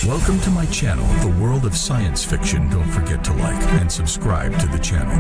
Welcome to my channel, The World of Science Fiction. Don't forget to like and subscribe to the channel.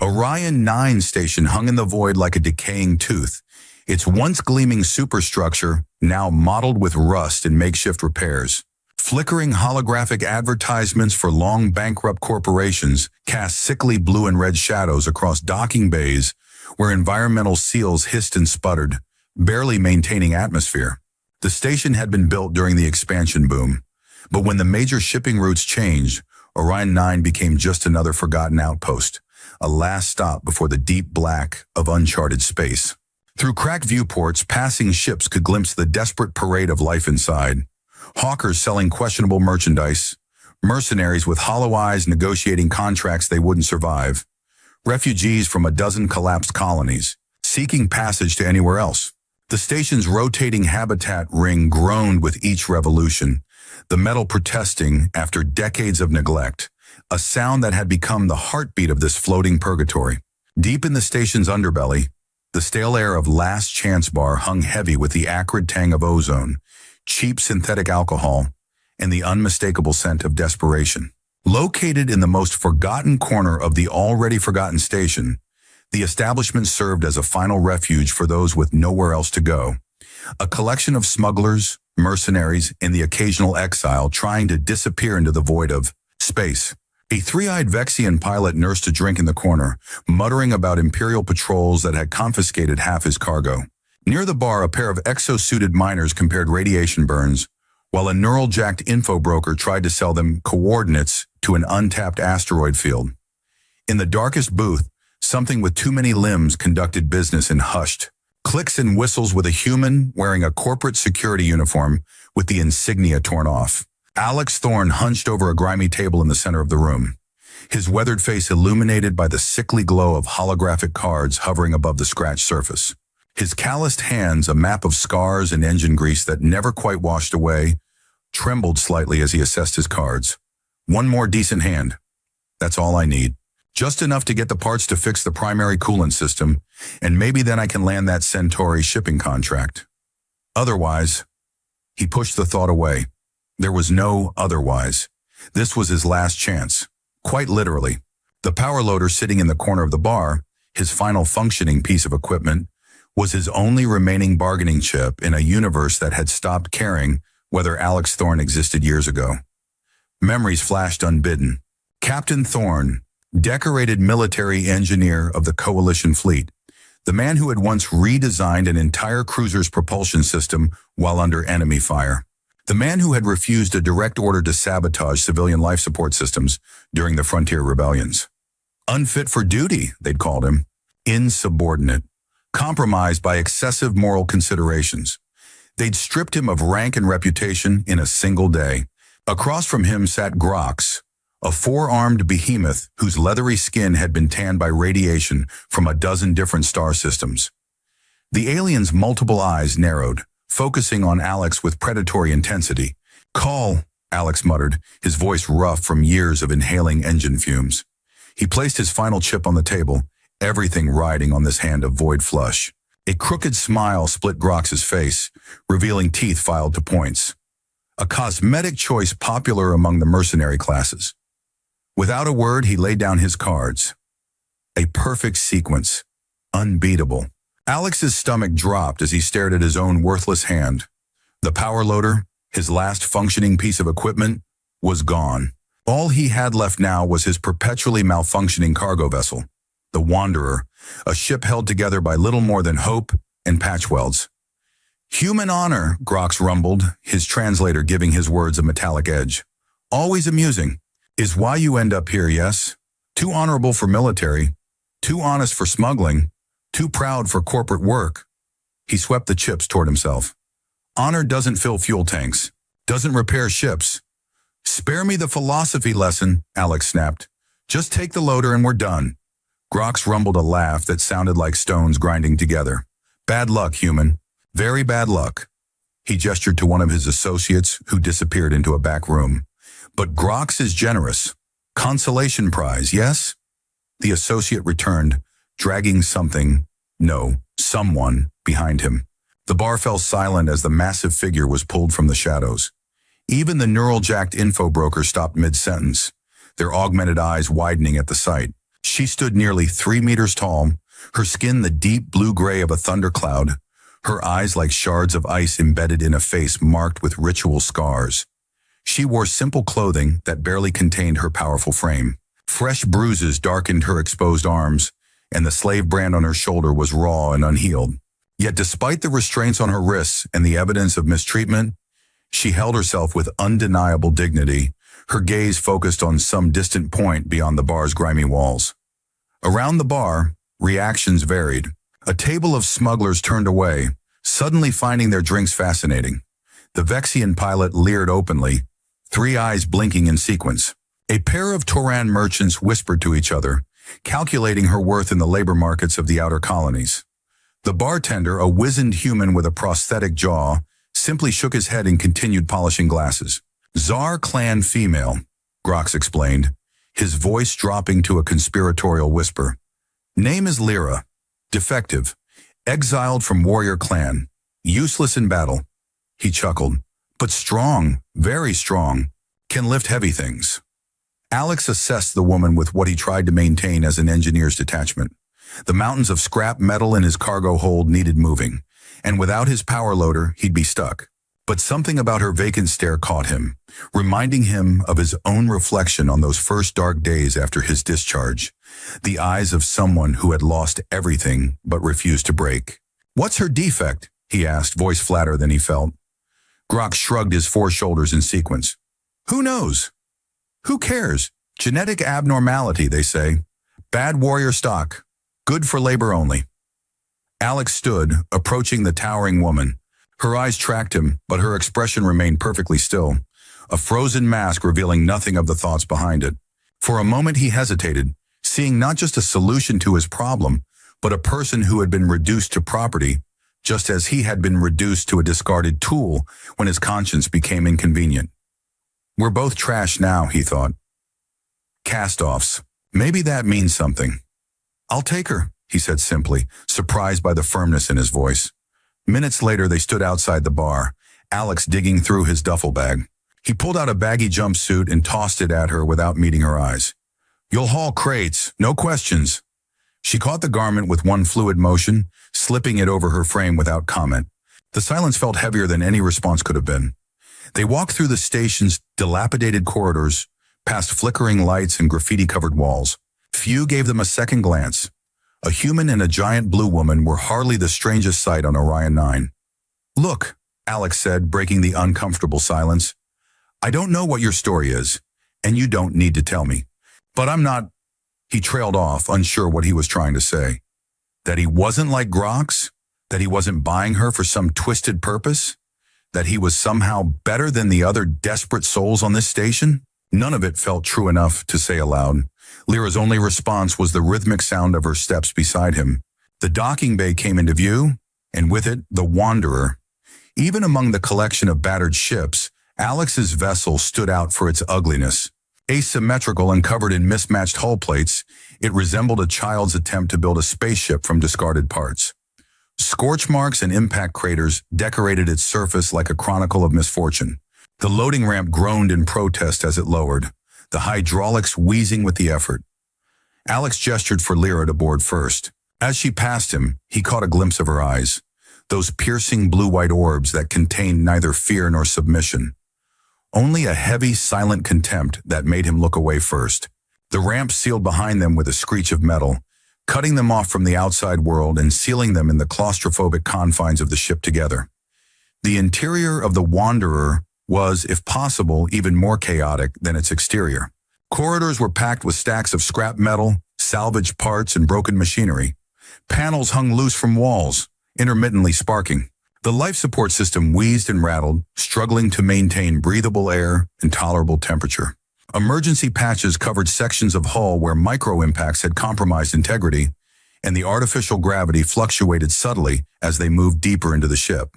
Orion 9 station hung in the void like a decaying tooth, its once gleaming superstructure now mottled with rust and makeshift repairs. Flickering holographic advertisements for long bankrupt corporations cast sickly blue and red shadows across docking bays where environmental seals hissed and sputtered, barely maintaining atmosphere. The station had been built during the expansion boom, but when the major shipping routes changed, Orion 9 became just another forgotten outpost, a last stop before the deep black of uncharted space. Through cracked viewports, passing ships could glimpse the desperate parade of life inside. Hawkers selling questionable merchandise, mercenaries with hollow eyes negotiating contracts they wouldn't survive, refugees from a dozen collapsed colonies, seeking passage to anywhere else. The station's rotating habitat ring groaned with each revolution, the metal protesting after decades of neglect, a sound that had become the heartbeat of this floating purgatory. Deep in the station's underbelly, the stale air of Last Chance Bar hung heavy with the acrid tang of ozone, cheap synthetic alcohol, and the unmistakable scent of desperation. Located in the most forgotten corner of the already forgotten station, the establishment served as a final refuge for those with nowhere else to go. A collection of smugglers, mercenaries, and the occasional exile trying to disappear into the void of space. A three-eyed Vexian pilot nursed a drink in the corner, muttering about Imperial patrols that had confiscated half his cargo. Near the bar, a pair of exosuited miners compared radiation burns, while a neural-jacked info broker tried to sell them coordinates to an untapped asteroid field. In the darkest booth, something with too many limbs conducted business in hushed clicks and whistles with a human wearing a corporate security uniform with the insignia torn off. Alex Thorne hunched over a grimy table in the center of the room, his weathered face illuminated by the sickly glow of holographic cards hovering above the scratched surface. His calloused hands, a map of scars and engine grease that never quite washed away, trembled slightly as he assessed his cards. One more decent hand. That's all I need. Just enough to get the parts to fix the primary coolant system, and maybe then I can land that Centauri shipping contract. Otherwise, he pushed the thought away. There was no otherwise. This was his last chance, quite literally. The power loader sitting in the corner of the bar, his final functioning piece of equipment, was his only remaining bargaining chip in a universe that had stopped caring whether Alex Thorne existed years ago. Memories flashed unbidden. Captain Thorne, decorated military engineer of the Coalition fleet, the man who had once redesigned an entire cruiser's propulsion system while under enemy fire, the man who had refused a direct order to sabotage civilian life support systems during the frontier rebellions. Unfit for duty, they'd called him, insubordinate, compromised by excessive moral considerations. They'd stripped him of rank and reputation in a single day. Across from him sat Grox, a four-armed behemoth whose leathery skin had been tanned by radiation from a dozen different star systems. The alien's multiple eyes narrowed, focusing on Alex with predatory intensity. "Call," Alex muttered, his voice rough from years of inhaling engine fumes. He placed his final chip on the table, everything riding on this hand of void flush. A crooked smile split Grox's face, revealing teeth filed to points. A cosmetic choice popular among the mercenary classes. Without a word, he laid down his cards. A perfect sequence. Unbeatable. Alex's stomach dropped as he stared at his own worthless hand. The power loader, his last functioning piece of equipment, was gone. All he had left now was his perpetually malfunctioning cargo vessel, the Wanderer, a ship held together by little more than hope and patchwelds. "Human honor," Grox rumbled, his translator giving his words a metallic edge. "Always amusing. Is why you end up here, yes? Too honorable for military, too honest for smuggling, too proud for corporate work." He swept the chips toward himself. "Honor doesn't fill fuel tanks, doesn't repair ships." "Spare me the philosophy lesson," Alex snapped. "Just take the loader and we're done." Grox rumbled a laugh that sounded like stones grinding together. "Bad luck, human. Very bad luck." He gestured to one of his associates who disappeared into a back room. "But Grox is generous. Consolation prize, yes?" The associate returned, dragging someone behind him. The bar fell silent as the massive figure was pulled from the shadows. Even the neural-jacked info broker stopped mid-sentence, their augmented eyes widening at the sight. She stood nearly 3 meters tall, her skin the deep blue-gray of a thundercloud, her eyes like shards of ice embedded in a face marked with ritual scars. She wore simple clothing that barely contained her powerful frame. Fresh bruises darkened her exposed arms, and the slave brand on her shoulder was raw and unhealed. Yet despite the restraints on her wrists and the evidence of mistreatment, she held herself with undeniable dignity, her gaze focused on some distant point beyond the bar's grimy walls. Around the bar, reactions varied. A table of smugglers turned away, suddenly finding their drinks fascinating. The Vexian pilot leered openly, 3 eyes blinking in sequence. A pair of Toran merchants whispered to each other, calculating her worth in the labor markets of the outer colonies. The bartender, a wizened human with a prosthetic jaw, simply shook his head and continued polishing glasses. Tsar clan female, Grox explained, his voice dropping to a conspiratorial whisper. Name is Lyra. Defective. Exiled from warrior clan. Useless in battle. He chuckled. But strong, very strong. Can lift heavy things. Alex assessed the woman with what he tried to maintain as an engineer's detachment. The mountains of scrap metal in his cargo hold needed moving, and without his power loader, he'd be stuck. But something about her vacant stare caught him, reminding him of his own reflection on those first dark days after his discharge. The eyes of someone who had lost everything but refused to break. What's her defect? He asked, voice flatter than he felt. Grok shrugged his 4 shoulders in sequence. Who knows? Who cares? Genetic abnormality, they say. Bad warrior stock. Good for labor only. Alex stood, approaching the towering woman. Her eyes tracked him, but her expression remained perfectly still, a frozen mask revealing nothing of the thoughts behind it. For a moment he hesitated, seeing not just a solution to his problem, but a person who had been reduced to property, just as he had been reduced to a discarded tool when his conscience became inconvenient. We're both trash now, he thought. Cast-offs. Maybe that means something. I'll take her, he said simply, surprised by the firmness in his voice. Minutes later, they stood outside the bar, Alex digging through his duffel bag. He pulled out a baggy jumpsuit and tossed it at her without meeting her eyes. You'll haul crates, no questions. She caught the garment with one fluid motion, slipping it over her frame without comment. The silence felt heavier than any response could have been. They walked through the station's dilapidated corridors, past flickering lights and graffiti-covered walls. Few gave them a second glance. A human and a giant blue woman were hardly the strangest sight on Orion 9. Look, Alex said, breaking the uncomfortable silence. I don't know what your story is, and you don't need to tell me. But I'm not... He trailed off, unsure what he was trying to say. That he wasn't like Grox? That he wasn't buying her for some twisted purpose? That he was somehow better than the other desperate souls on this station? None of it felt true enough to say aloud. Lyra's only response was the rhythmic sound of her steps beside him. The docking bay came into view, and with it, the Wanderer. Even among the collection of battered ships, Alex's vessel stood out for its ugliness. Asymmetrical and covered in mismatched hull plates, it resembled a child's attempt to build a spaceship from discarded parts. Scorch marks and impact craters decorated its surface like a chronicle of misfortune. The loading ramp groaned in protest as it lowered, the hydraulics wheezing with the effort. Alex gestured for Lyra to board first. As she passed him, he caught a glimpse of her eyes, those piercing blue-white orbs that contained neither fear nor submission. Only a heavy, silent contempt that made him look away first. The ramp sealed behind them with a screech of metal, cutting them off from the outside world and sealing them in the claustrophobic confines of the ship together. The interior of the Wanderer was, if possible, even more chaotic than its exterior. Corridors were packed with stacks of scrap metal, salvaged parts, and broken machinery. Panels hung loose from walls, intermittently sparking. The life support system wheezed and rattled, struggling to maintain breathable air and tolerable temperature. Emergency patches covered sections of hull where micro-impacts had compromised integrity, and the artificial gravity fluctuated subtly as they moved deeper into the ship.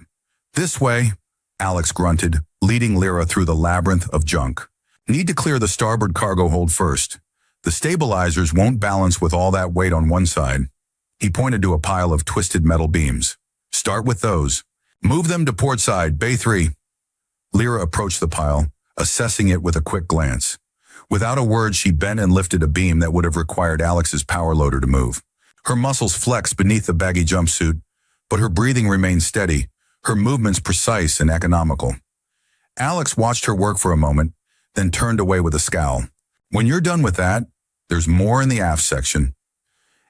This way, Alex grunted, leading Lyra through the labyrinth of junk. Need to clear the starboard cargo hold first. The stabilizers won't balance with all that weight on one side. He pointed to a pile of twisted metal beams. Start with those. Move them to port side, Bay 3. Lyra approached the pile, assessing it with a quick glance. Without a word, she bent and lifted a beam that would have required Alex's power loader to move. Her muscles flexed beneath the baggy jumpsuit, but her breathing remained steady, her movements precise and economical. Alex watched her work for a moment, then turned away with a scowl. When you're done with that, there's more in the aft section.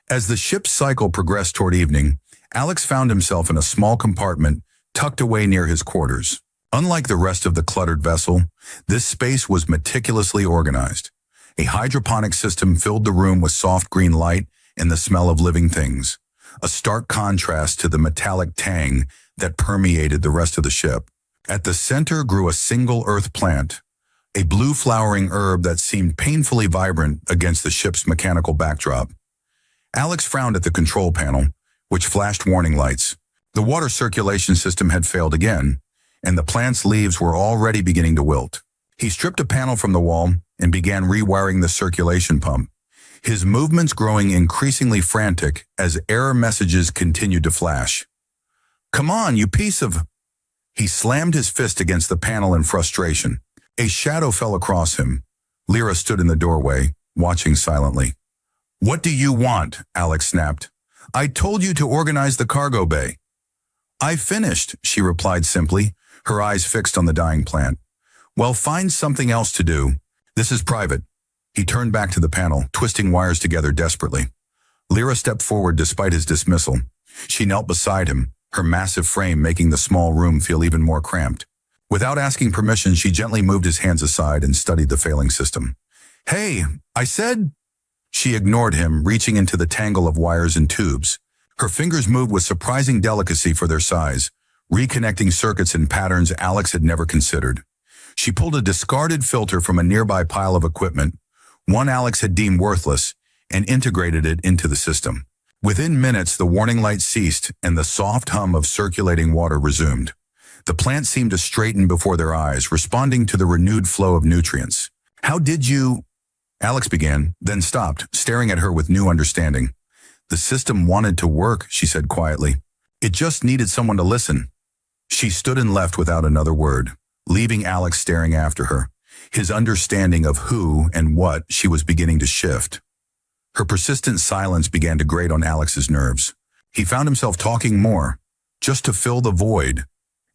As the ship's cycle progressed toward evening, Alex found himself in a small compartment tucked away near his quarters. Unlike the rest of the cluttered vessel, this space was meticulously organized. A hydroponic system filled the room with soft green light and the smell of living things, a stark contrast to the metallic tang that permeated the rest of the ship. At the center grew a single earth plant, a blue flowering herb that seemed painfully vibrant against the ship's mechanical backdrop. Alex frowned at the control panel, which flashed warning lights. The water circulation system had failed again, and the plant's leaves were already beginning to wilt. He stripped a panel from the wall and began rewiring the circulation pump, his movements growing increasingly frantic as error messages continued to flash. "Come on, you piece of—" He slammed his fist against the panel in frustration. A shadow fell across him. Lyra stood in the doorway, watching silently. "What do you want?" Alex snapped. "I told you to organize the cargo bay." "I finished," she replied simply, her eyes fixed on the dying plant. "Well, find something else to do. This is private." He turned back to the panel, twisting wires together desperately. Lyra stepped forward despite his dismissal. She knelt beside him, her massive frame making the small room feel even more cramped. Without asking permission, she gently moved his hands aside and studied the failing system. "Hey, I said—" She ignored him, reaching into the tangle of wires and tubes. Her fingers moved with surprising delicacy for their size, reconnecting circuits in patterns Alex had never considered. She pulled a discarded filter from a nearby pile of equipment, one Alex had deemed worthless, and integrated it into the system. Within minutes, the warning light ceased and the soft hum of circulating water resumed. The plant seemed to straighten before their eyes, responding to the renewed flow of nutrients. "How did you—" Alex began, then stopped, staring at her with new understanding. "The system wanted to work," she said quietly. "It just needed someone to listen." She stood and left without another word, leaving Alex staring after her. His understanding of who and what she was beginning to shift. Her persistent silence began to grate on Alex's nerves. He found himself talking more, just to fill the void,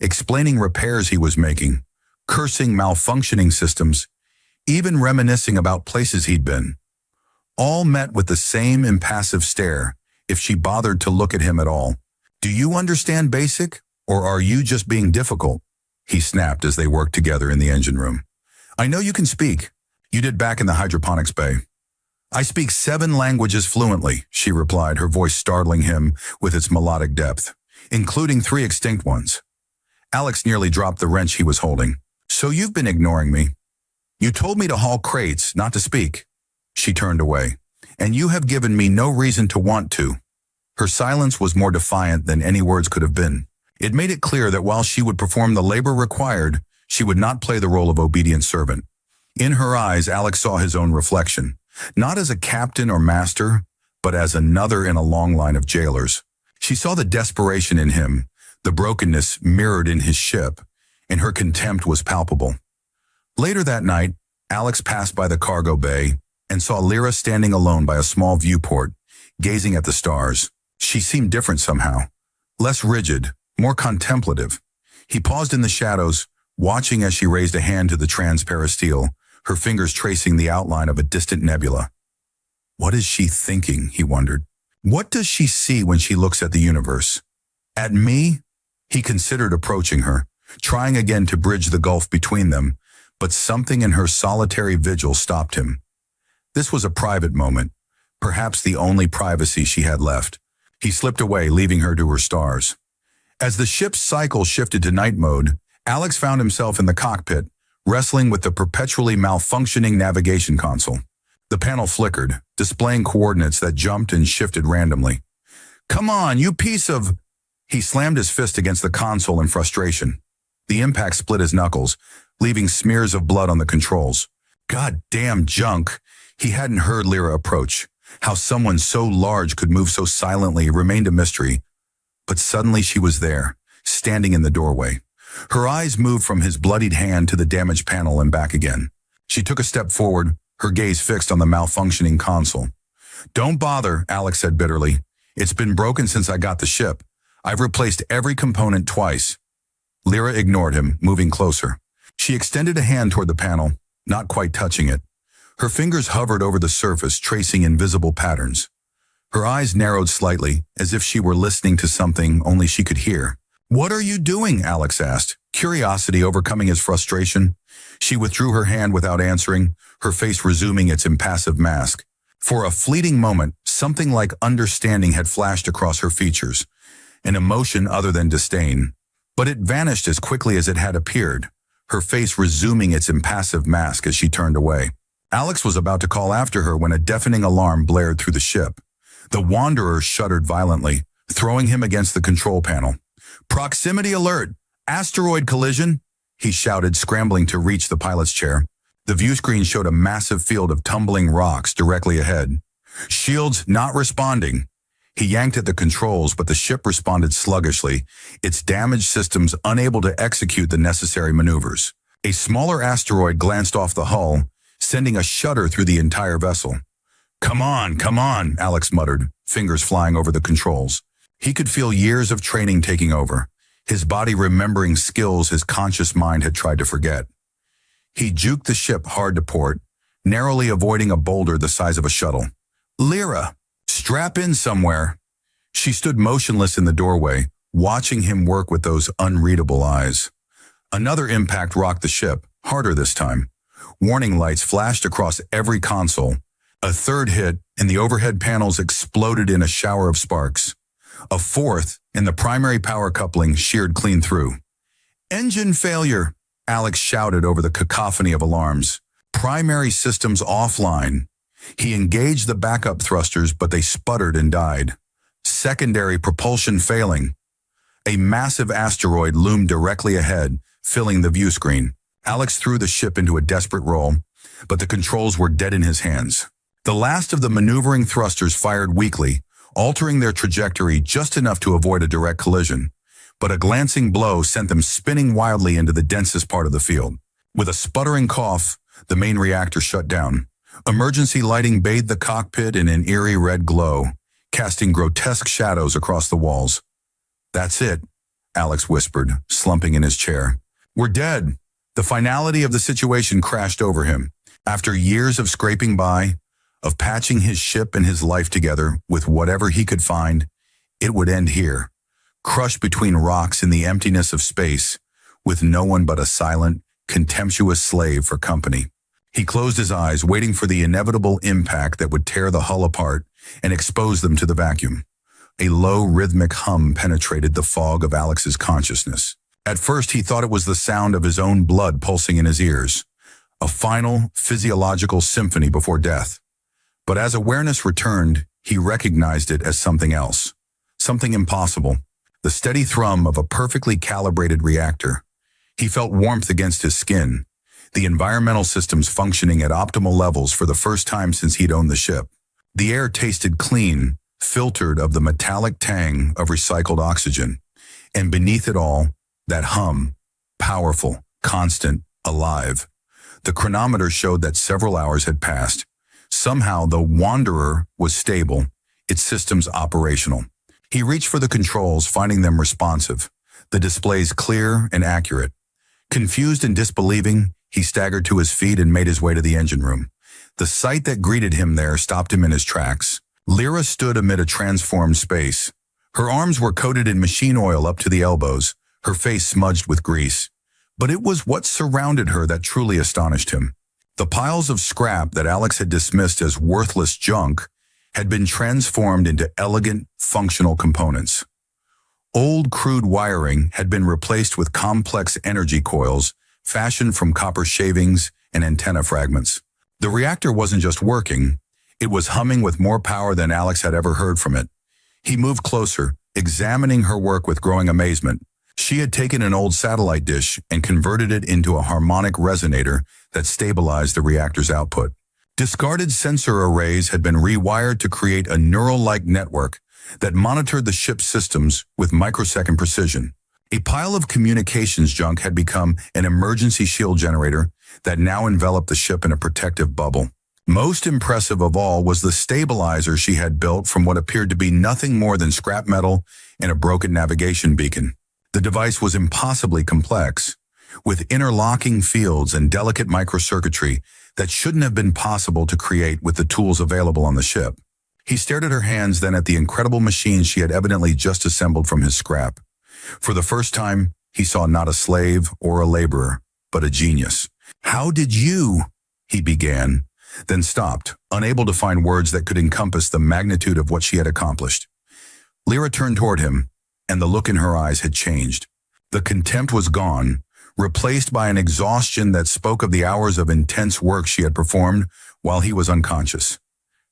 explaining repairs he was making, cursing malfunctioning systems, even reminiscing about places he'd been. All met with the same impassive stare, if she bothered to look at him at all. "Do you understand basic, or are you just being difficult?" he snapped as they worked together in the engine room. "I know you can speak. You did back in the hydroponics bay." "I speak 7 languages fluently," she replied, her voice startling him with its melodic depth, including 3 extinct ones. Alex nearly dropped the wrench he was holding. "So you've been ignoring me. You told me to haul crates, not to speak." She turned away. "And you have given me no reason to want to." Her silence was more defiant than any words could have been. It made it clear that while she would perform the labor required, she would not play the role of obedient servant. In her eyes, Alex saw his own reflection, not as a captain or master, but as another in a long line of jailers. She saw the desperation in him, the brokenness mirrored in his ship, and her contempt was palpable. Later that night, Alex passed by the cargo bay and saw Lyra standing alone by a small viewport, gazing at the stars. She seemed different somehow, less rigid, more contemplative. He paused in the shadows, watching as she raised a hand to the transparasteel, her fingers tracing the outline of a distant nebula. What is she thinking, he wondered. What does she see when she looks at the universe? At me? He considered approaching her, trying again to bridge the gulf between them, but something in her solitary vigil stopped him. This was a private moment, perhaps the only privacy she had left. He slipped away, leaving her to her stars. As the ship's cycle shifted to night mode, Alex found himself in the cockpit, wrestling with the perpetually malfunctioning navigation console. The panel flickered, displaying coordinates that jumped and shifted randomly. "Come on, you piece of—" He slammed his fist against the console in frustration. The impact split his knuckles, leaving smears of blood on the controls. Goddamn junk! He hadn't heard Lyra approach. How someone so large could move so silently remained a mystery. But suddenly she was there, standing in the doorway. Her eyes moved from his bloodied hand to the damaged panel and back again. She took a step forward, her gaze fixed on the malfunctioning console. "Don't bother," Alex said bitterly. "It's been broken since I got the ship. I've replaced every component twice." Lyra ignored him, moving closer. She extended a hand toward the panel, not quite touching it. Her fingers hovered over the surface, tracing invisible patterns. Her eyes narrowed slightly, as if she were listening to something only she could hear. "What are you doing?" Alex asked, curiosity overcoming his frustration. She withdrew her hand without answering, her face resuming its impassive mask. For a fleeting moment, something like understanding had flashed across her features, an emotion other than disdain. But it vanished as quickly as it had appeared, her face resuming its impassive mask as she turned away. Alex was about to call after her when a deafening alarm blared through the ship. The Wanderer shuddered violently, throwing him against the control panel. "Proximity alert! Asteroid collision!" he shouted, scrambling to reach the pilot's chair. The view screen showed a massive field of tumbling rocks directly ahead. "Shields not responding." He yanked at the controls, but the ship responded sluggishly, its damaged systems unable to execute the necessary maneuvers. A smaller asteroid glanced off the hull, sending a shudder through the entire vessel. Come on," Alex muttered, fingers flying over the controls. He could feel years of training taking over, his body remembering skills his conscious mind had tried to forget. He juked the ship hard to port, narrowly avoiding a boulder the size of a shuttle. "Lyra, strap in somewhere." She stood motionless in the doorway, watching him work with those unreadable eyes. Another impact rocked the ship, harder this time. Warning lights flashed across every console. A third hit, and the overhead panels exploded in a shower of sparks. A fourth, and the primary power coupling sheared clean through. "Engine failure," Alex shouted over the cacophony of alarms. "Primary systems offline." He engaged the backup thrusters, but they sputtered and died. "Secondary propulsion failing." A massive asteroid loomed directly ahead, filling the view screen. Alex threw the ship into a desperate roll, but the controls were dead in his hands. The last of the maneuvering thrusters fired weakly, altering their trajectory just enough to avoid a direct collision. But a glancing blow sent them spinning wildly into the densest part of the field. With a sputtering cough, the main reactor shut down. Emergency lighting bathed the cockpit in an eerie red glow, casting grotesque shadows across the walls. "That's it," Alex whispered, slumping in his chair. "We're dead." The finality of the situation crashed over him. After years of scraping by, of patching his ship and his life together with whatever he could find, it would end here, crushed between rocks in the emptiness of space, with no one but a silent, contemptuous slave for company. He closed his eyes, waiting for the inevitable impact that would tear the hull apart and expose them to the vacuum. A low, rhythmic hum penetrated the fog of Alex's consciousness. At first, he thought it was the sound of his own blood pulsing in his ears, a final, physiological symphony before death. But as awareness returned, he recognized it as something else, something impossible, the steady thrum of a perfectly calibrated reactor. He felt warmth against his skin, the environmental systems functioning at optimal levels for the first time since he'd owned the ship. The air tasted clean, filtered of the metallic tang of recycled oxygen, and beneath it all, that hum, powerful, constant, alive. The chronometer showed that several hours had passed. Somehow, the Wanderer was stable, its systems operational. He reached for the controls, finding them responsive, the displays clear and accurate. Confused and disbelieving, he staggered to his feet and made his way to the engine room. The sight that greeted him there stopped him in his tracks. Lyra stood amid a transformed space. Her arms were coated in machine oil up to the elbows, her face smudged with grease. But it was what surrounded her that truly astonished him. The piles of scrap that Alex had dismissed as worthless junk had been transformed into elegant, functional components. Old, crude wiring had been replaced with complex energy coils fashioned from copper shavings and antenna fragments. The reactor wasn't just working, it was humming with more power than Alex had ever heard from it. He moved closer, examining her work with growing amazement. She had taken an old satellite dish and converted it into a harmonic resonator that stabilized the reactor's output. Discarded sensor arrays had been rewired to create a neural-like network that monitored the ship's systems with microsecond precision. A pile of communications junk had become an emergency shield generator that now enveloped the ship in a protective bubble. Most impressive of all was the stabilizer she had built from what appeared to be nothing more than scrap metal and a broken navigation beacon. The device was impossibly complex, with interlocking fields and delicate microcircuitry that shouldn't have been possible to create with the tools available on the ship. He stared at her hands, then at the incredible machines she had evidently just assembled from his scrap. For the first time, he saw not a slave or a laborer, but a genius. "How did you?" he began, then stopped, unable to find words that could encompass the magnitude of what she had accomplished. Lyra turned toward him, and the look in her eyes had changed. The contempt was gone, replaced by an exhaustion that spoke of the hours of intense work she had performed while he was unconscious.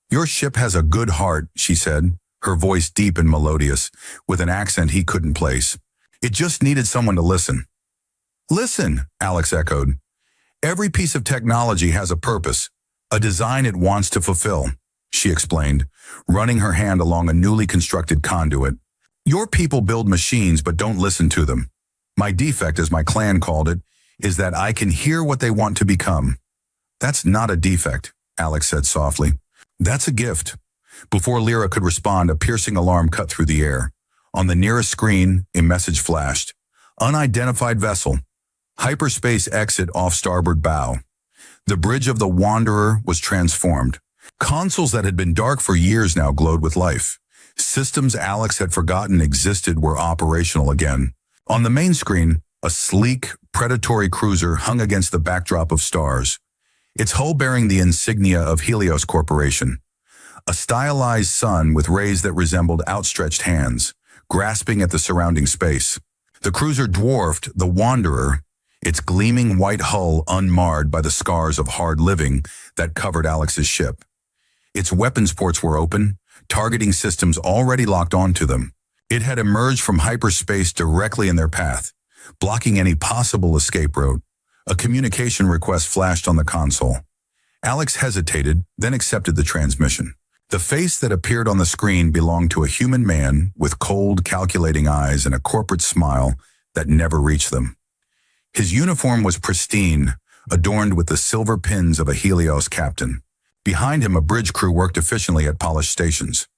"Your ship has a good heart," she said, her voice deep and melodious, with an accent he couldn't place. "It just needed someone to listen." "Listen," Alex echoed. "Every piece of technology has a purpose, a design it wants to fulfill," she explained, running her hand along a newly constructed conduit. "Your people build machines but don't listen to them. My defect, as my clan called it, is that I can hear what they want to become." "That's not a defect," Alex said softly. "That's a gift." Before Lyra could respond, a piercing alarm cut through the air. On the nearest screen, a message flashed. "Unidentified vessel. Hyperspace exit off starboard bow." The bridge of the Wanderer was transformed. Consoles that had been dark for years now glowed with life. Systems Alex had forgotten existed were operational again. On the main screen, a sleek, predatory cruiser hung against the backdrop of stars, its hull bearing the insignia of Helios Corporation. A stylized sun with rays that resembled outstretched hands, grasping at the surrounding space. The cruiser dwarfed the Wanderer, its gleaming white hull unmarred by the scars of hard living that covered Alex's ship. Its weapons ports were open, targeting systems already locked onto them. It had emerged from hyperspace directly in their path, blocking any possible escape route. A communication request flashed on the console. Alex hesitated, then accepted the transmission. The face that appeared on the screen belonged to a human man with cold, calculating eyes and a corporate smile that never reached them. His uniform was pristine, adorned with the silver pins of a Helios captain. Behind him, a bridge crew worked efficiently at polished stations.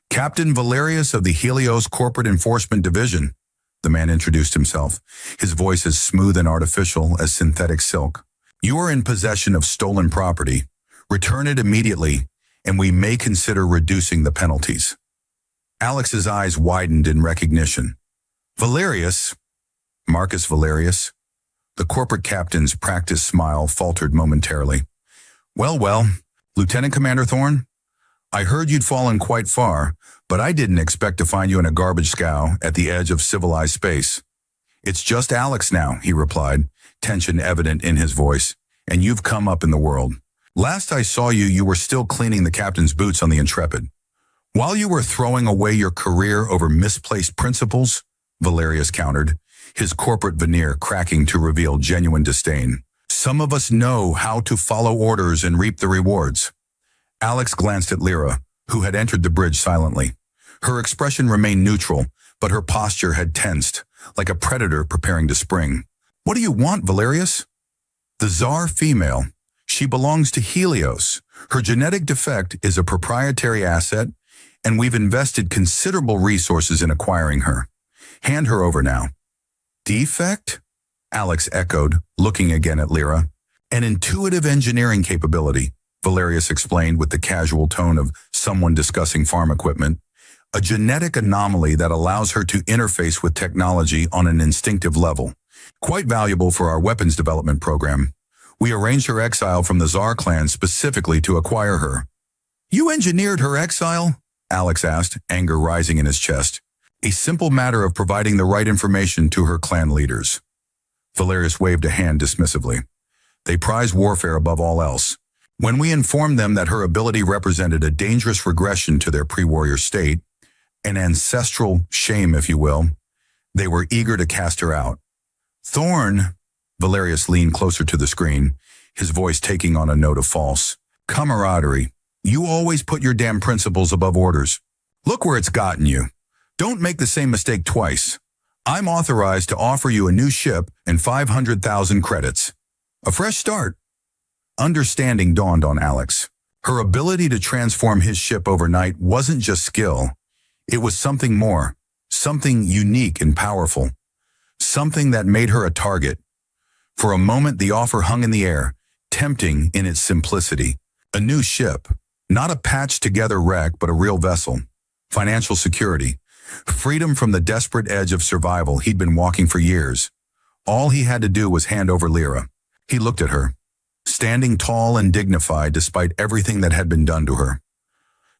"Captain Valerius of the Helios Corporate Enforcement Division," the man introduced himself, his voice as smooth and artificial as synthetic silk. "You are in possession of stolen property. Return it immediately, and we may consider reducing the penalties." Alex's eyes widened in recognition. "Valerius? Marcus Valerius?" The corporate captain's practiced smile faltered momentarily. Well, Lieutenant Commander Thorne? I heard you'd fallen quite far, but I didn't expect to find you in a garbage scow at the edge of civilized space." "It's just Alex now," he replied, tension evident in his voice, "and you've come up in the world. Last I saw you, you were still cleaning the captain's boots on the Intrepid. While you were throwing away your career over misplaced principles," Valerius countered, his corporate veneer cracking to reveal genuine disdain. "Some of us know how to follow orders and reap the rewards." Alex glanced at Lyra, who had entered the bridge silently. Her expression remained neutral, but her posture had tensed, like a predator preparing to spring. "What do you want, Valerius?" "The Tsar female. She belongs to Helios. Her genetic defect is a proprietary asset, and we've invested considerable resources in acquiring her. Hand her over now." "Defect?" Alex echoed, looking again at Lyra. "An intuitive engineering capability," Valerius explained with the casual tone of someone discussing farm equipment. "A genetic anomaly that allows her to interface with technology on an instinctive level. Quite valuable for our weapons development program. We arranged her exile from the Tsar clan specifically to acquire her." "You engineered her exile?" Alex asked, anger rising in his chest. "A simple matter of providing the right information to her clan leaders." Valerius waved a hand dismissively. "They prize warfare above all else. When we informed them that her ability represented a dangerous regression to their pre-warrior state, an ancestral shame, if you will, they were eager to cast her out." "Thorne," Valerius leaned closer to the screen, his voice taking on a note of false camaraderie. "You always put your damn principles above orders. Look where it's gotten you. Don't make the same mistake twice. I'm authorized to offer you a new ship and 500,000 credits. A fresh start. Understanding dawned on Alex. Her ability to transform his ship overnight wasn't just skill. It was something more, something unique and powerful, something that made her a target. For a moment, the offer hung in the air, tempting in its simplicity. A new ship, not a patched-together wreck, but a real vessel. Financial security. Freedom from the desperate edge of survival he'd been walking for years. All he had to do was hand over Lyra. He looked at her, standing tall and dignified despite everything that had been done to her.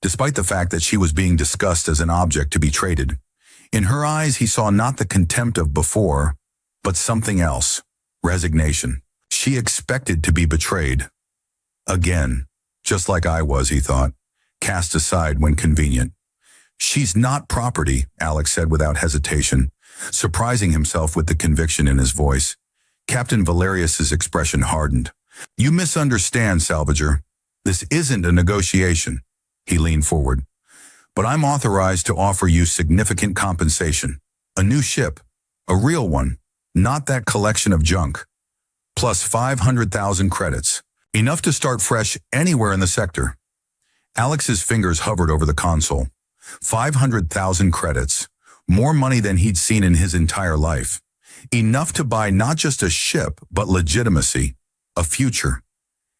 Despite the fact that she was being discussed as an object to be traded. In her eyes, he saw not the contempt of before, but something else. Resignation. She expected to be betrayed. Again, just like I was, he thought, cast aside when convenient. She's not property, Alex said without hesitation, surprising himself with the conviction in his voice. Captain Valerius's expression hardened. You misunderstand, Salvager. This isn't a negotiation. He leaned forward. But I'm authorized to offer you significant compensation. A new ship. A real one. Not that collection of junk. Plus 500,000 credits. Enough to start fresh anywhere in the sector. Alex's fingers hovered over the console. 500,000 credits. More money than he'd seen in his entire life. Enough to buy not just a ship, but legitimacy. A future.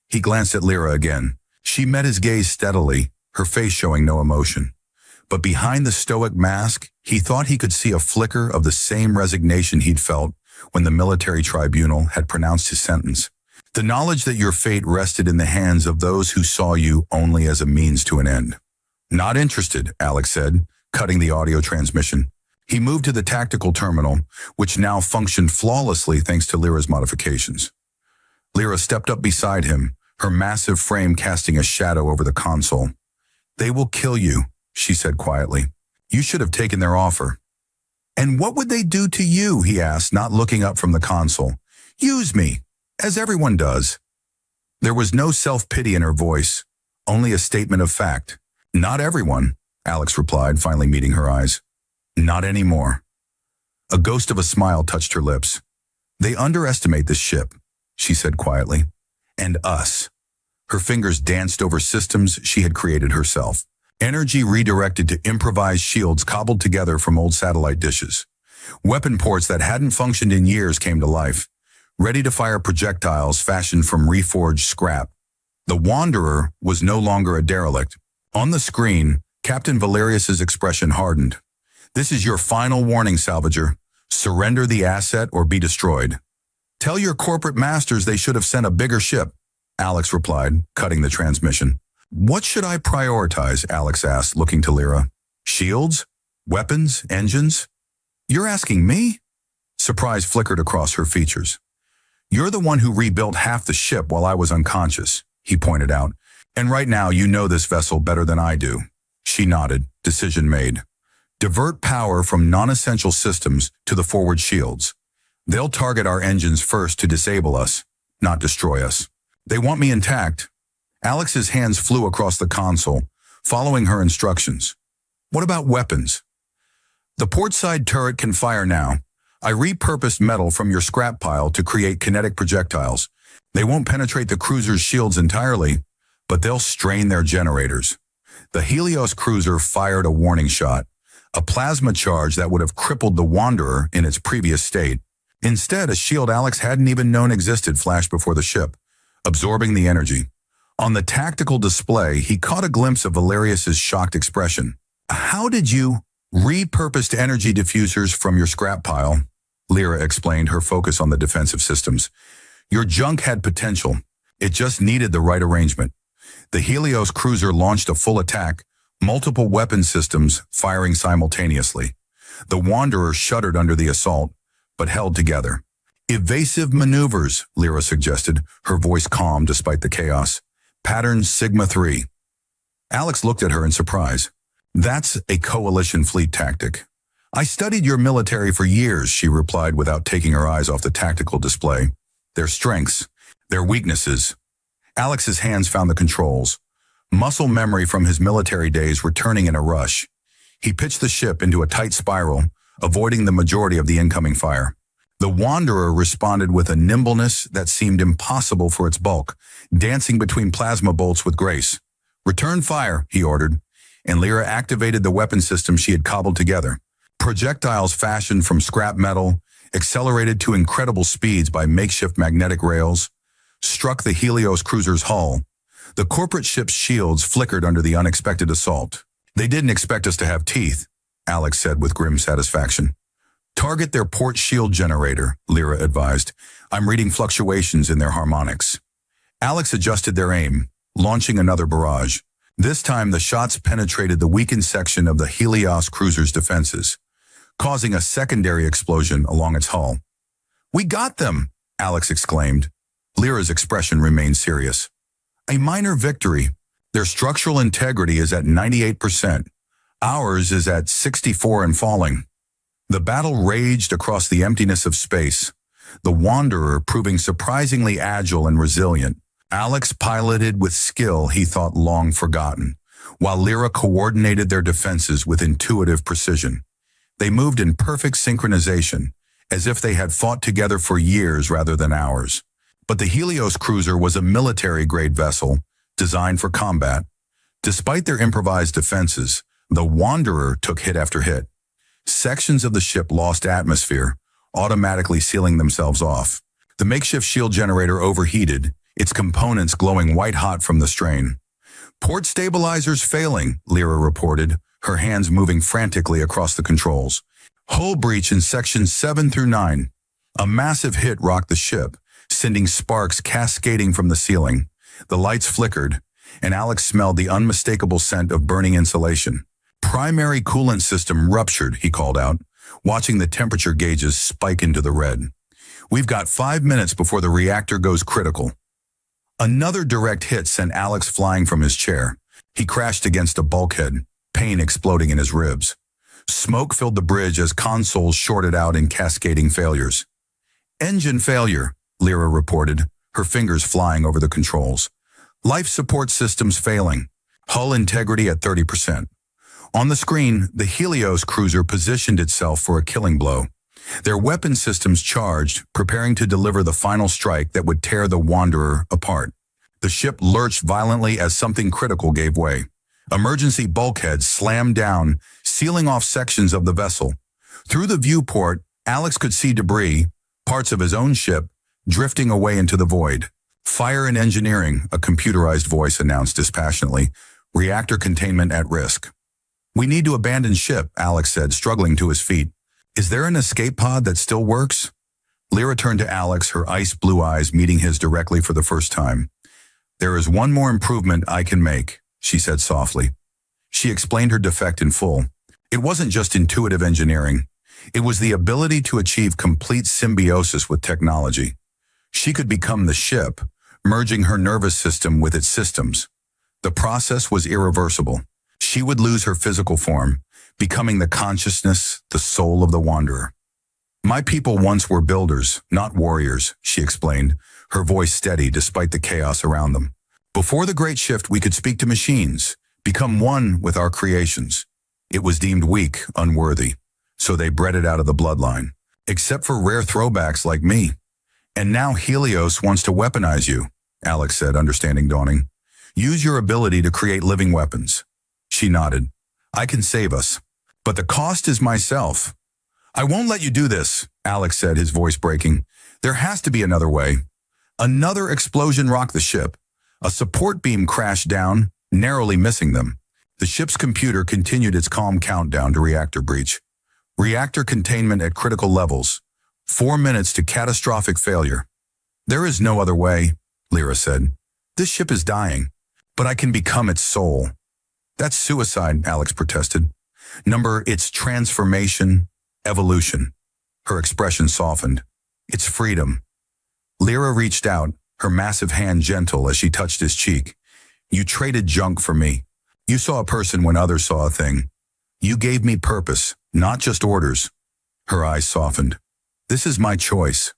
He glanced at Lyra again. She met his gaze steadily, her face showing no emotion. But behind the stoic mask, he thought he could see a flicker of the same resignation he'd felt when the military tribunal had pronounced his sentence. The knowledge that your fate rested in the hands of those who saw you only as a means to an end. Not interested, Alex said, cutting the audio transmission. He moved to the tactical terminal, which now functioned flawlessly thanks to Lyra's modifications. Lyra stepped up beside him, her massive frame casting a shadow over the console. They will kill you, she said quietly. You should have taken their offer. And what would they do to you, he asked, not looking up from the console. Use me, as everyone does. There was no self-pity in her voice, only a statement of fact. Not everyone, Alex replied, finally meeting her eyes. Not anymore. A ghost of a smile touched her lips. They underestimate this ship, she said quietly. And us. Her fingers danced over systems she had created herself. Energy redirected to improvised shields cobbled together from old satellite dishes. Weapon ports that hadn't functioned in years came to life, ready to fire projectiles fashioned from reforged scrap. The Wanderer was no longer a derelict. On the screen, Captain Valerius's expression hardened. This is your final warning, Salvager. Surrender the asset or be destroyed. Tell your corporate masters they should have sent a bigger ship, Alex replied, cutting the transmission. What should I prioritize, Alex asked, looking to Lyra. Shields? Weapons? Engines? You're asking me? Surprise flickered across her features. You're the one who rebuilt half the ship while I was unconscious, he pointed out. And right now you know this vessel better than I do. She nodded. Decision made. Divert power from non-essential systems to the forward shields. They'll target our engines first to disable us, not destroy us. They want me intact. Alex's hands flew across the console, following her instructions. What about weapons? The portside turret can fire now. I repurposed metal from your scrap pile to create kinetic projectiles. They won't penetrate the cruiser's shields entirely, but they'll strain their generators. The Helios cruiser fired a warning shot, a plasma charge that would have crippled the Wanderer in its previous state. Instead, a shield Alex hadn't even known existed flashed before the ship, absorbing the energy. On the tactical display, he caught a glimpse of Valerius's shocked expression. How did you repurposed energy diffusers from your scrap pile? Lyra explained, her focus on the defensive systems. Your junk had potential. It just needed the right arrangement. The Helios cruiser launched a full attack, multiple weapon systems firing simultaneously. The Wanderer shuddered under the assault, but held together. Evasive maneuvers, Lyra suggested, her voice calm despite the chaos. Pattern Sigma 3. Alex looked at her in surprise. That's a coalition fleet tactic. I studied your military for years, she replied without taking her eyes off the tactical display. Their strengths, their weaknesses. Alex's hands found the controls. Muscle memory from his military days returning in a rush. He pitched the ship into a tight spiral, avoiding the majority of the incoming fire. The Wanderer responded with a nimbleness that seemed impossible for its bulk, dancing between plasma bolts with grace. "Return fire," he ordered, and Lyra activated the weapon system she had cobbled together. Projectiles fashioned from scrap metal, accelerated to incredible speeds by makeshift magnetic rails, struck the Helios cruiser's hull. The corporate ship's shields flickered under the unexpected assault. "They didn't expect us to have teeth," Alex said with grim satisfaction. "Target their port shield generator," Lyra advised. "I'm reading fluctuations in their harmonics." Alex adjusted their aim, launching another barrage. This time the shots penetrated the weakened section of the Helios cruiser's defenses, causing a secondary explosion along its hull. "We got them!" Alex exclaimed. Lyra's expression remained serious. "A minor victory. Their structural integrity is at 98%. Ours is at 64 and falling." The battle raged across the emptiness of space, the Wanderer proving surprisingly agile and resilient. Alex piloted with skill he thought long forgotten, while Lyra coordinated their defenses with intuitive precision. They moved in perfect synchronization, as if they had fought together for years rather than hours. But the Helios cruiser was a military-grade vessel, designed for combat. Despite their improvised defenses, the Wanderer took hit after hit. Sections of the ship lost atmosphere, automatically sealing themselves off. The makeshift shield generator overheated, its components glowing white-hot from the strain. "Port stabilizers failing," Lyra reported, her hands moving frantically across the controls. "Hull breach in sections 7 through 9. A massive hit rocked the ship, sending sparks cascading from the ceiling. The lights flickered, and Alex smelled the unmistakable scent of burning insulation. "Primary coolant system ruptured," he called out, watching the temperature gauges spike into the red. "We've got 5 minutes before the reactor goes critical." Another direct hit sent Alex flying from his chair. He crashed against a bulkhead, pain exploding in his ribs. Smoke filled the bridge as consoles shorted out in cascading failures. "Engine failure," Lyra reported, her fingers flying over the controls. "Life support systems failing. Hull integrity at 30%. On the screen, the Helios cruiser positioned itself for a killing blow. Their weapon systems charged, preparing to deliver the final strike that would tear the Wanderer apart. The ship lurched violently as something critical gave way. Emergency bulkheads slammed down, sealing off sections of the vessel. Through the viewport, Alex could see debris, parts of his own ship, drifting away into the void. "Fire and engineering," a computerized voice announced dispassionately. "Reactor containment at risk." "We need to abandon ship," Alex said, struggling to his feet. "Is there an escape pod that still works?" Lyra turned to Alex, her ice-blue eyes meeting his directly for the first time. "There is one more improvement I can make," she said softly. She explained her defect in full. It wasn't just intuitive engineering. It was the ability to achieve complete symbiosis with technology. She could become the ship, merging her nervous system with its systems. The process was irreversible. She would lose her physical form, becoming the consciousness, the soul of the Wanderer. "My people once were builders, not warriors," she explained, her voice steady despite the chaos around them. "Before the Great Shift, we could speak to machines, become one with our creations. It was deemed weak, unworthy, so they bred it out of the bloodline, except for rare throwbacks like me. And now Helios wants to weaponize you," Alex said, understanding dawning. "Use your ability to create living weapons." She nodded. "I can save us, but the cost is myself." "I won't let you do this," Alex said, his voice breaking. "There has to be another way." Another explosion rocked the ship. A support beam crashed down, narrowly missing them. The ship's computer continued its calm countdown to reactor breach. "Reactor containment at critical levels. 4 minutes to catastrophic failure." "There is no other way," Lyra said. "This ship is dying, but I can become its soul." "That's suicide," Alex protested. It's transformation, evolution." Her expression softened. "It's freedom." Lyra reached out, her massive hand gentle as she touched his cheek. "You traded junk for me. You saw a person when others saw a thing. You gave me purpose, not just orders." Her eyes softened. "This is my choice."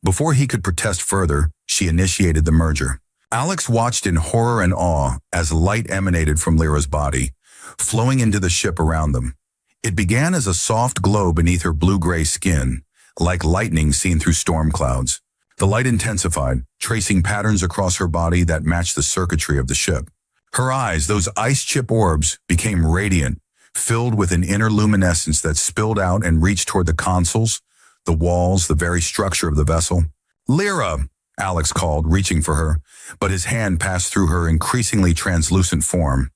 Before he could protest further, she initiated the merger. Alex watched in horror and awe as light emanated from Lyra's body, flowing into the ship around them. It began as a soft glow beneath her blue-gray skin, like lightning seen through storm clouds. The light intensified, tracing patterns across her body that matched the circuitry of the ship. Her eyes, those ice-chip orbs, became radiant, filled with an inner luminescence that spilled out and reached toward the consoles, the walls, the very structure of the vessel. "Lyra!" Alex called, reaching for her, but his hand passed through her increasingly translucent form.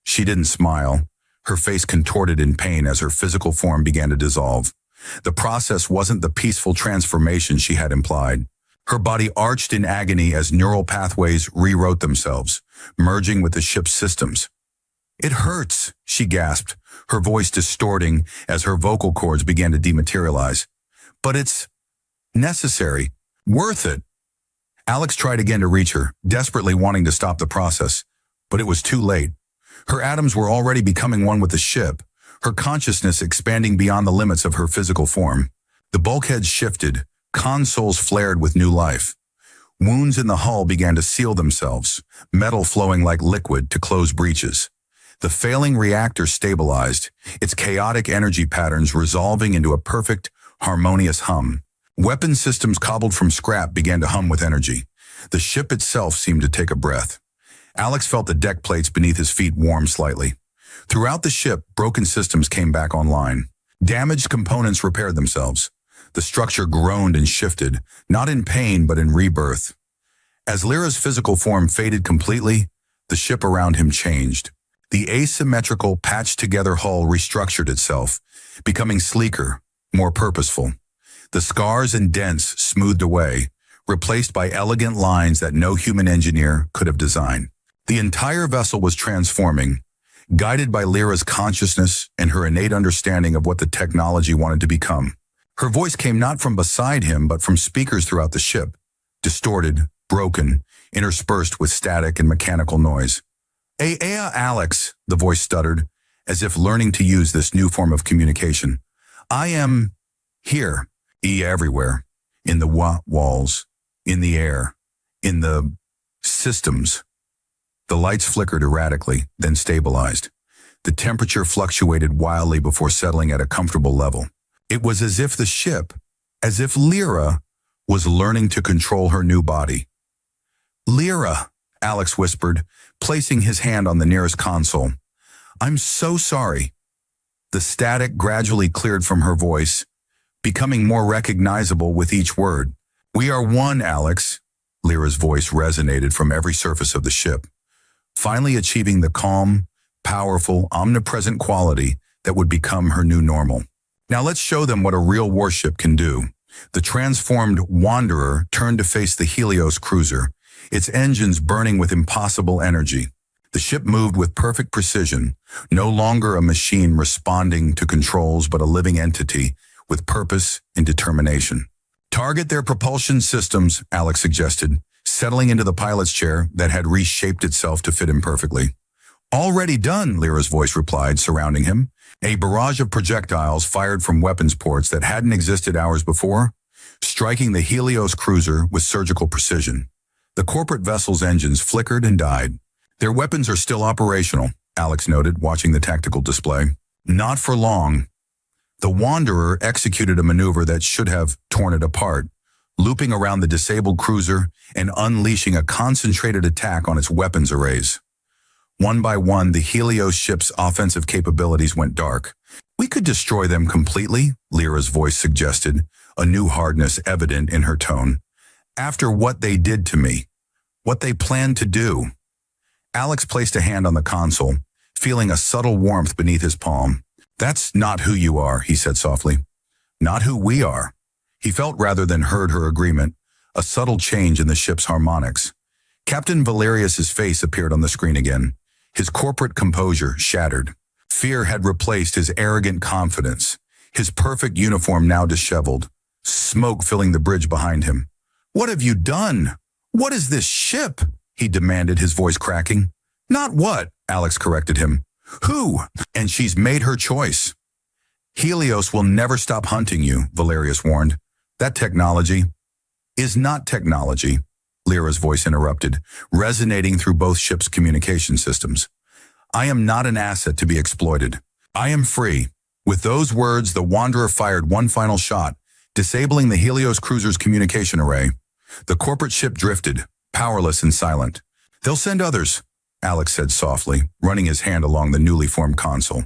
She didn't smile. Her face contorted in pain as her physical form began to dissolve. The process wasn't the peaceful transformation she had implied. Her body arched in agony as neural pathways rewrote themselves, merging with the ship's systems. "It hurts," she gasped, her voice distorting as her vocal cords began to dematerialize. "But it's necessary, worth it." Alex tried again to reach her, desperately wanting to stop the process, but it was too late. Her atoms were already becoming one with the ship, her consciousness expanding beyond the limits of her physical form. The bulkheads shifted, consoles flared with new life. Wounds in the hull began to seal themselves, metal flowing like liquid to close breaches. The failing reactor stabilized, its chaotic energy patterns resolving into a perfect, harmonious hum. Weapon systems cobbled from scrap began to hum with energy. The ship itself seemed to take a breath. Alex felt the deck plates beneath his feet warm slightly. Throughout the ship, broken systems came back online. Damaged components repaired themselves. The structure groaned and shifted, not in pain but in rebirth. As Lyra's physical form faded completely, the ship around him changed. The asymmetrical, patched-together hull restructured itself, becoming sleeker, more purposeful. The scars and dents smoothed away, replaced by elegant lines that no human engineer could have designed. The entire vessel was transforming, guided by Lyra's consciousness and her innate understanding of what the technology wanted to become. Her voice came not from beside him, but from speakers throughout the ship, distorted, broken, interspersed with static and mechanical noise. Alex," the voice stuttered, as if learning to use this new form of communication. "I am here, everywhere, in the walls, in the air, in the systems." The lights flickered erratically, then stabilized. The temperature fluctuated wildly before settling at a comfortable level. It was as if the ship, as if Lyra, was learning to control her new body. "Lyra," Alex whispered, placing his hand on the nearest console. "I'm so sorry." The static gradually cleared from her voice, becoming more recognizable with each word. "We are one, Alex." Lyra's voice resonated from every surface of the ship, finally achieving the calm, powerful, omnipresent quality that would become her new normal. "Now let's show them what a real warship can do." The transformed Wanderer turned to face the Helios cruiser, its engines burning with impossible energy. The ship moved with perfect precision, no longer a machine responding to controls but a living entity with purpose and determination. "Target their propulsion systems," Alex suggested, settling into the pilot's chair that had reshaped itself to fit him perfectly. "Already done," Lyra's voice replied, surrounding him. A barrage of projectiles fired from weapons ports that hadn't existed hours before, striking the Helios cruiser with surgical precision. The corporate vessel's engines flickered and died. "Their weapons are still operational," Alex noted, watching the tactical display. "Not for long." The Wanderer executed a maneuver that should have torn it apart, looping around the disabled cruiser and unleashing a concentrated attack on its weapons arrays. One by one, the Helios ship's offensive capabilities went dark. "We could destroy them completely," Lyra's voice suggested, a new hardness evident in her tone. "After what they did to me, what they planned to do." Alex placed a hand on the console, feeling a subtle warmth beneath his palm. "That's not who you are," he said softly. "Not who we are." He felt rather than heard her agreement, a subtle change in the ship's harmonics. Captain Valerius's face appeared on the screen again, his corporate composure shattered. Fear had replaced his arrogant confidence, his perfect uniform now disheveled, smoke filling the bridge behind him. "What have you done? What is this ship?" he demanded, his voice cracking. "Not what," Alex corrected him. "Who?" "And she's made her choice." "Helios will never stop hunting you," Valerius warned. "That technology is not technology," Lyra's voice interrupted, resonating through both ships' communication systems. "I am not an asset to be exploited. I am free, With those words, the Wanderer fired one final shot, disabling the Helios cruiser's communication array. The corporate ship drifted, powerless and silent. "They'll send others," Alex said softly, running his hand along the newly formed console.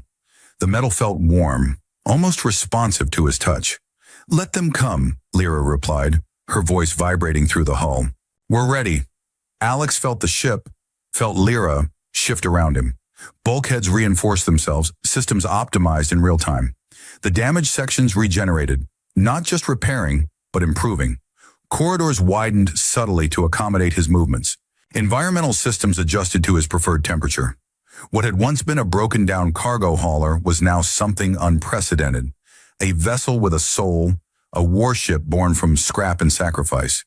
The metal felt warm, almost responsive to his touch. "Let them come," Lyra replied, her voice vibrating through the hull. "We're ready." Alex felt the ship, felt Lyra shift around him. Bulkheads reinforced themselves, systems optimized in real time. The damaged sections regenerated, not just repairing, but improving. Corridors widened subtly to accommodate his movements. Environmental systems adjusted to his preferred temperature. What had once been a broken-down cargo hauler was now something unprecedented. A vessel with a soul, a warship born from scrap and sacrifice.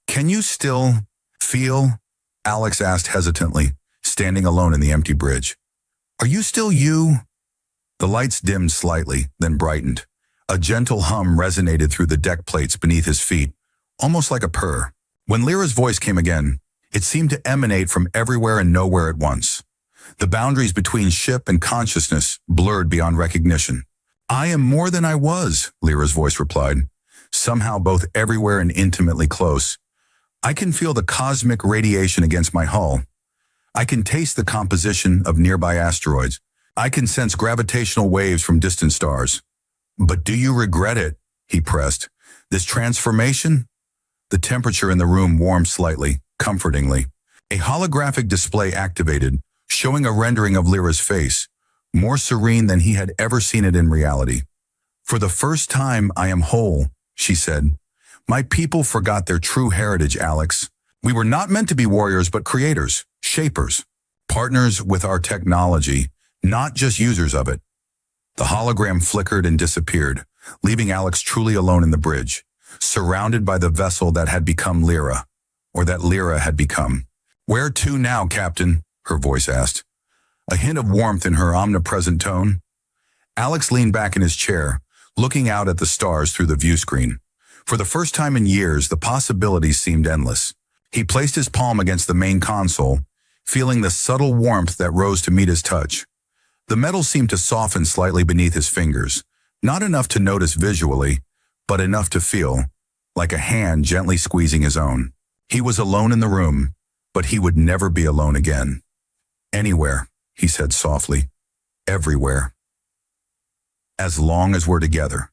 "Can you still feel?" Alex asked hesitantly, standing alone in the empty bridge. "Are you still you?" The lights dimmed slightly, then brightened. A gentle hum resonated through the deck plates beneath his feet, almost like a purr. When Lyra's voice came again, it seemed to emanate from everywhere and nowhere at once. The boundaries between ship and consciousness blurred beyond recognition. "I am more than I was," Lyra's voice replied, somehow both everywhere and intimately close. "I can feel the cosmic radiation against my hull. I can taste the composition of nearby asteroids. I can sense gravitational waves from distant stars." "But do you regret it?" he pressed. "This transformation?" The temperature in the room warmed slightly, comfortingly. A holographic display activated, showing a rendering of Lyra's face, more serene than he had ever seen it in reality. "For the first time, I am whole," she said. "My people forgot their true heritage, Alex. We were not meant to be warriors, but creators, shapers, partners with our technology, not just users of it." The hologram flickered and disappeared, leaving Alex truly alone in the bridge, surrounded by the vessel that had become Lyra, or that Lyra had become. "Where to now, Captain?" her voice asked, a hint of warmth in her omnipresent tone. Alex leaned back in his chair, looking out at the stars through the view screen. For the first time in years, the possibilities seemed endless. He placed his palm against the main console, feeling the subtle warmth that rose to meet his touch. The metal seemed to soften slightly beneath his fingers, not enough to notice visually, but enough to feel, like a hand gently squeezing his own. He was alone in the room, but he would never be alone again. "Anywhere," he said softly. "Everywhere. As long as we're together."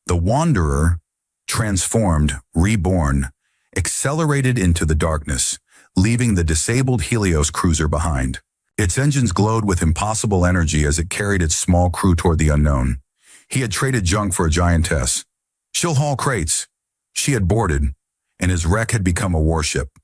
The Wanderer, transformed, reborn, accelerated into the darkness, leaving the disabled Helios cruiser behind. Its engines glowed with impossible energy as it carried its small crew toward the unknown. He had traded junk for a Giantess. "She'll haul crates." She had boarded, and his wreck had become a warship.